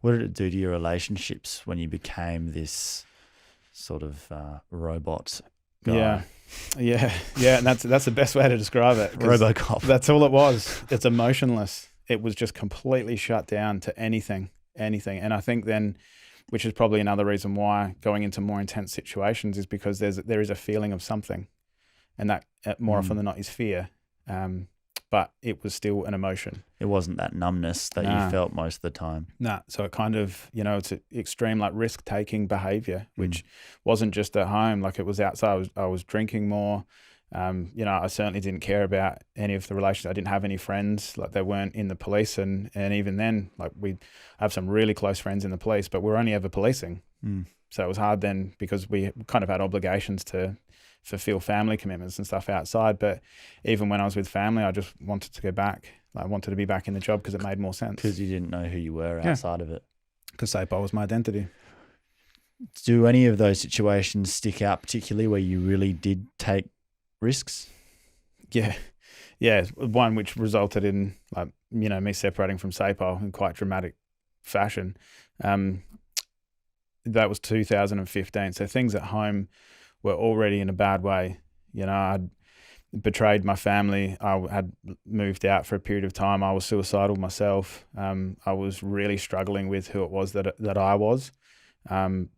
What did it do to your relationships when you became this sort of robot guy? Yeah. And that's the best way to describe it. Robocop. That's all it was. It's emotionless. It was just completely shut down to anything. And I think then, which is probably another reason why going into more intense situations is because there is a feeling of something, and that more often than not is fear. But it was still an emotion. It wasn't that numbness that you felt most of the time. So it kind of, it's an extreme like risk-taking behavior, which wasn't just at home, like it was outside. I was drinking more. I certainly didn't care about any of the relations. I didn't have any friends, like they weren't in the police. And even then, like we have some really close friends in the police, but we're only ever policing. So it was hard then because we kind of had obligations to fulfill family commitments and stuff outside. But even when I was with family, I just wanted to go back. I wanted to be back in the job because it made more sense. Because you didn't know who you were outside of it. Because SAPO was my identity. Do any of those situations stick out particularly where you really did take risks? Yeah. One which resulted in me separating from SAPO in quite dramatic fashion. That was 2015. So things at home were already in a bad way. I'd betrayed my family. I had moved out for a period of time. I was suicidal myself. I was really struggling with who it was that I was.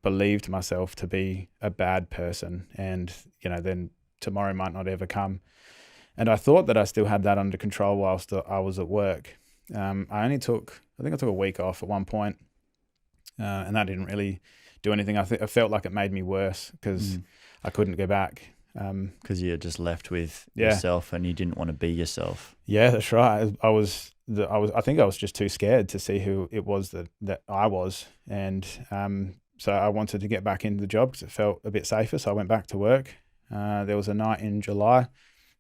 Believed myself to be a bad person, and then tomorrow might not ever come. And I thought that I still had that under control whilst I was at work. I took a week off at one point, and that didn't really do anything. I felt like it made me worse because I couldn't go back. Because you're just left with yourself and you didn't want to be yourself. Yeah, that's right. I think I was just too scared to see who it was that I was. And so I wanted to get back into the job because it felt a bit safer. So I went back to work. There was a night in July.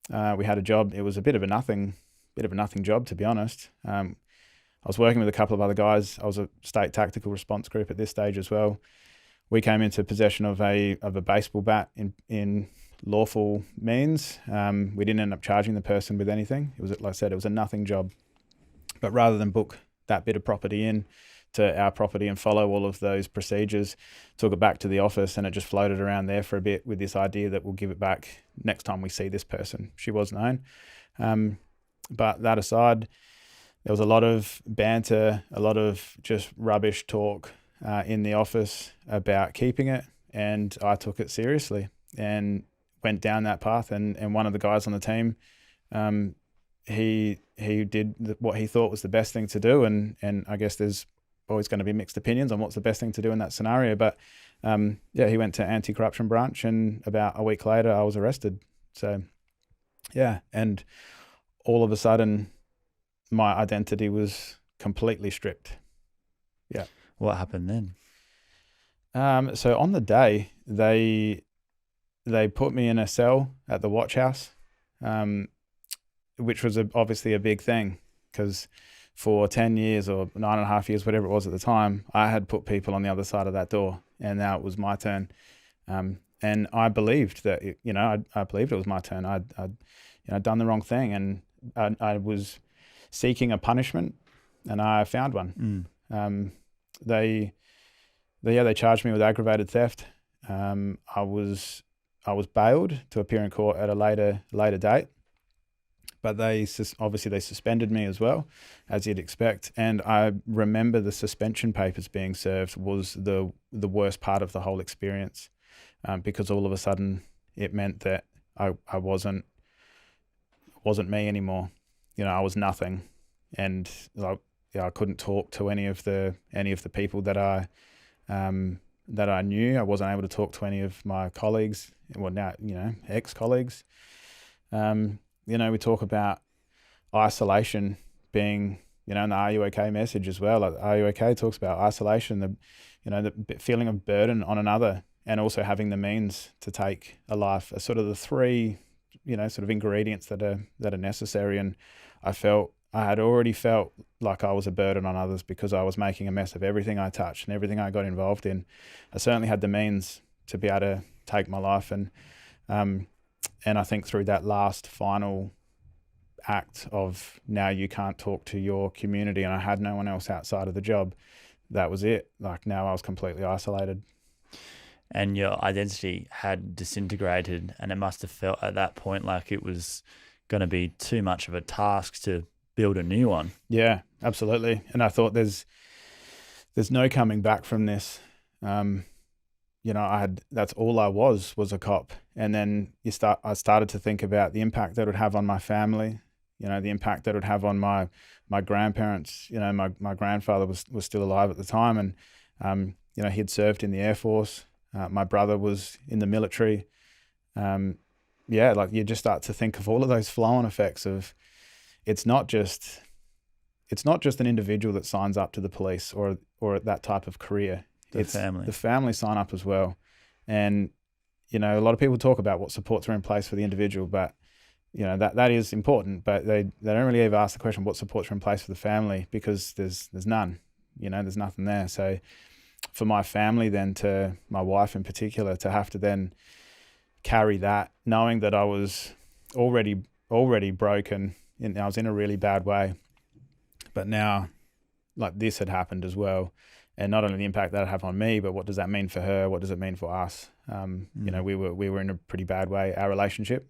We had a job. It was a bit of a nothing job, to be honest. I was working with a couple of other guys. I was a state tactical response group at this stage as well. We came into possession of a baseball bat in lawful means. We didn't end up charging the person with anything. It was, like I said, it was a nothing job. But rather than book that bit of property in to our property and follow all of those procedures, took it back to the office, and it just floated around there for a bit with this idea that we'll give it back next time we see this person. She was known. But that aside, there was a lot of banter, a lot of just rubbish talk in the office about keeping it, and I took it seriously and went down that path. And one of the guys on the team, he did what he thought was the best thing to do, and I guess there's always going to be mixed opinions on what's the best thing to do in that scenario. But he went to anti-corruption branch, and about a week later I was arrested. So and all of a sudden my identity was completely stripped. Yeah. What happened then? So on the day, they put me in a cell at the watch house, which was obviously a big thing because for 10 years or 9.5 years, whatever it was at the time, I had put people on the other side of that door, and now it was my turn. And I believed that, I believed it was my turn. I'd done the wrong thing, and I was seeking a punishment, and I found one. They charged me with aggravated theft. I was bailed to appear in court at a later date, but they suspended me as well, as you'd expect. And I remember the suspension papers being served was the worst part of the whole experience, because all of a sudden it meant that I wasn't me anymore. I was nothing, and I couldn't talk to any of the people that I knew. I wasn't able to talk to any of my colleagues. Well, now, ex-colleagues. We talk about isolation being, in the Are You Okay message as well. Like, Are You Okay talks about isolation, the feeling of burden on another, and also having the means to take a life are sort of the three, sort of ingredients that are necessary. And I had already felt like I was a burden on others because I was making a mess of everything I touched and everything I got involved in. I certainly had the means to be able to take my life. And I think through that last final act of now you can't talk to your community, and I had no one else outside of the job, that was it. Like now I was completely isolated. And your identity had disintegrated, and it must have felt at that point like it was going to be too much of a task to build a new one. Yeah, absolutely. And I thought there's no coming back from this. That's all I was a cop. And then I started to think about the impact that it would have on my family, the impact that it would have on my grandparents. My grandfather was still alive at the time, and he had served in the Air Force. My brother was in the military. Like you just start to think of all of those flow-on effects of it's not just an individual that signs up to the police or that type of career. It's family. The family sign up as well. And, a lot of people talk about what supports are in place for the individual, but, that is important, but they don't really ever ask the question, what supports are in place for the family, because there's none, there's nothing there. So for my family then, to my wife in particular, to have to then carry that, knowing that I was already broken, and I was in a really bad way, but now like this had happened as well. And not only the impact that it had on me, but what does that mean for her? What does it mean for us? We were in a pretty bad way, our relationship.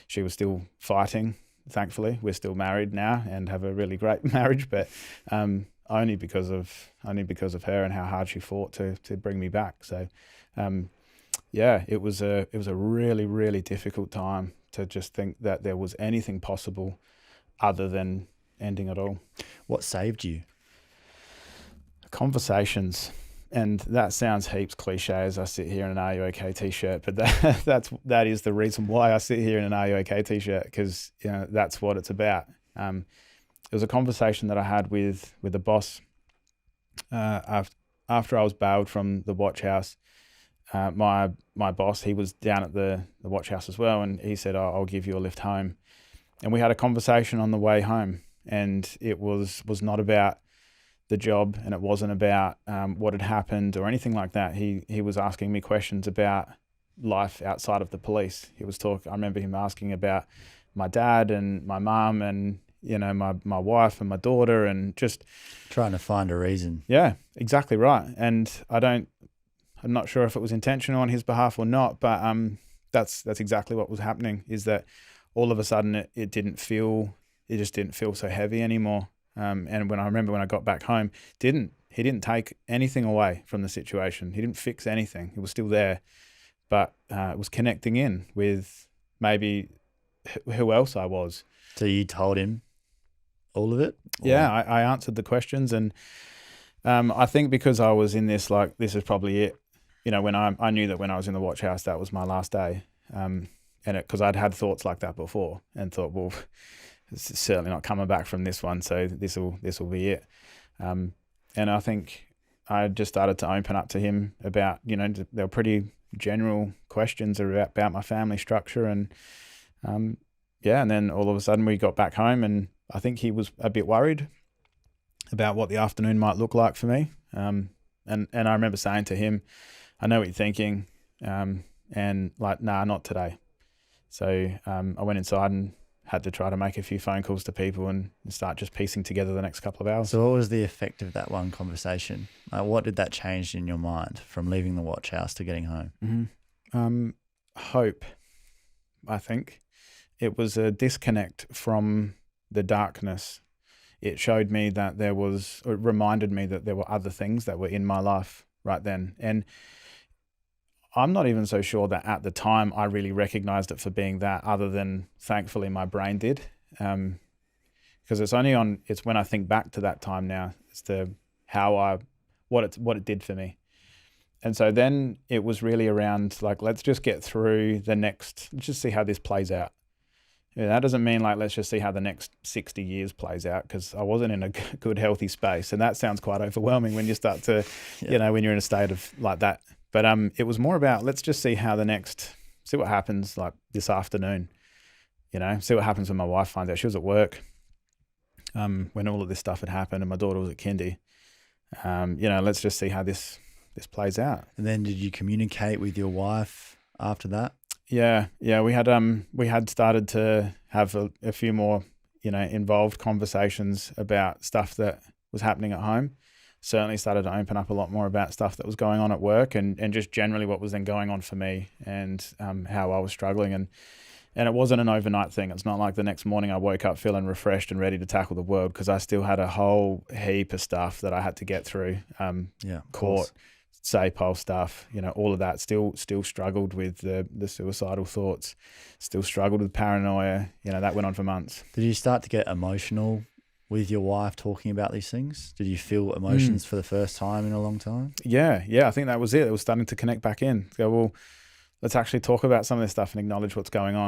She was still fighting, thankfully. We're still married now and have a really great marriage, but only because of her and how hard she fought to bring me back. So it was a really, really difficult time to just think that there was anything possible other than ending it all. What saved you? Conversations. And that sounds heaps cliche as I sit here in an Are You OK t-shirt, but that is the reason why I sit here in an Are You OK t-shirt, because that's what it's about. It was a conversation that I had with the boss after I was bailed from the watch house. My boss, he was down at the watch house as well, and he said, I'll give you a lift home. And we had a conversation on the way home, and it was not about the job, and it wasn't about what had happened or anything like that. He was asking me questions about life outside of the police. I remember him asking about my dad and my mum and my wife and my daughter, and just trying to find a reason. Yeah, exactly right. And I'm not sure if it was intentional on his behalf or not, but that's exactly what was happening, is that all of a sudden it just didn't feel so heavy anymore. And when I got back home, he didn't take anything away from the situation. He didn't fix anything. It was still there, but it was connecting in with maybe who else I was. So you told him all of it? Or? Yeah, I answered the questions, and I think because I was in this, like, this is probably it. When I knew that when I was in the watch house, that was my last day. And because I'd had thoughts like that before, and thought, well, it's certainly not coming back from this one, so this will be it. And I think I just started to open up to him about, there were pretty general questions about my family structure, and and then all of a sudden we got back home, and I think he was a bit worried about what the afternoon might look like for me. And I remember saying to him, I know what you're thinking, and like, nah, not today. So I went inside and had to try to make a few phone calls to people and start just piecing together the next couple of hours. So what was the effect of that one conversation? What did that change in your mind from leaving the watch house to getting home? Mm-hmm. Hope, I think. It was a disconnect from the darkness. It showed me that it reminded me that there were other things that were in my life right then. And I'm not even so sure that at the time I really recognized it for being that, other than thankfully my brain did. Because it's when I think back to that time now as to what it did for me. And so then it was really around, like, let's just get through let's just see how this plays out. That doesn't mean like, let's just see how the next 60 years plays out, because I wasn't in a good, healthy space. And that sounds quite overwhelming when you start to, when you're in a state of like that. But it was more about, let's just see what happens like this afternoon, see what happens when my wife finds out. She was at work when all of this stuff had happened, and my daughter was at kindy. Let's just see how this plays out. And then did you communicate with your wife after that? Yeah. We had started to have a few more, involved conversations about stuff that was happening at home. certainly started to open up a lot more about stuff that was going on at work, and just generally what was then going on for me, and how I was struggling. And it wasn't an overnight thing. It's not like the next morning I woke up feeling refreshed and ready to tackle the world, because I still had a whole heap of stuff that I had to get through. Court, SAPOL stuff, all of that. Still struggled with the suicidal thoughts. Still struggled with paranoia. That went on for months. Did you start to get emotional with your wife talking about these things? Did you feel emotions for the first time in a long time? Yeah. I think that was it. It was starting to connect back in. Go, well, let's actually talk about some of this stuff and acknowledge what's going on.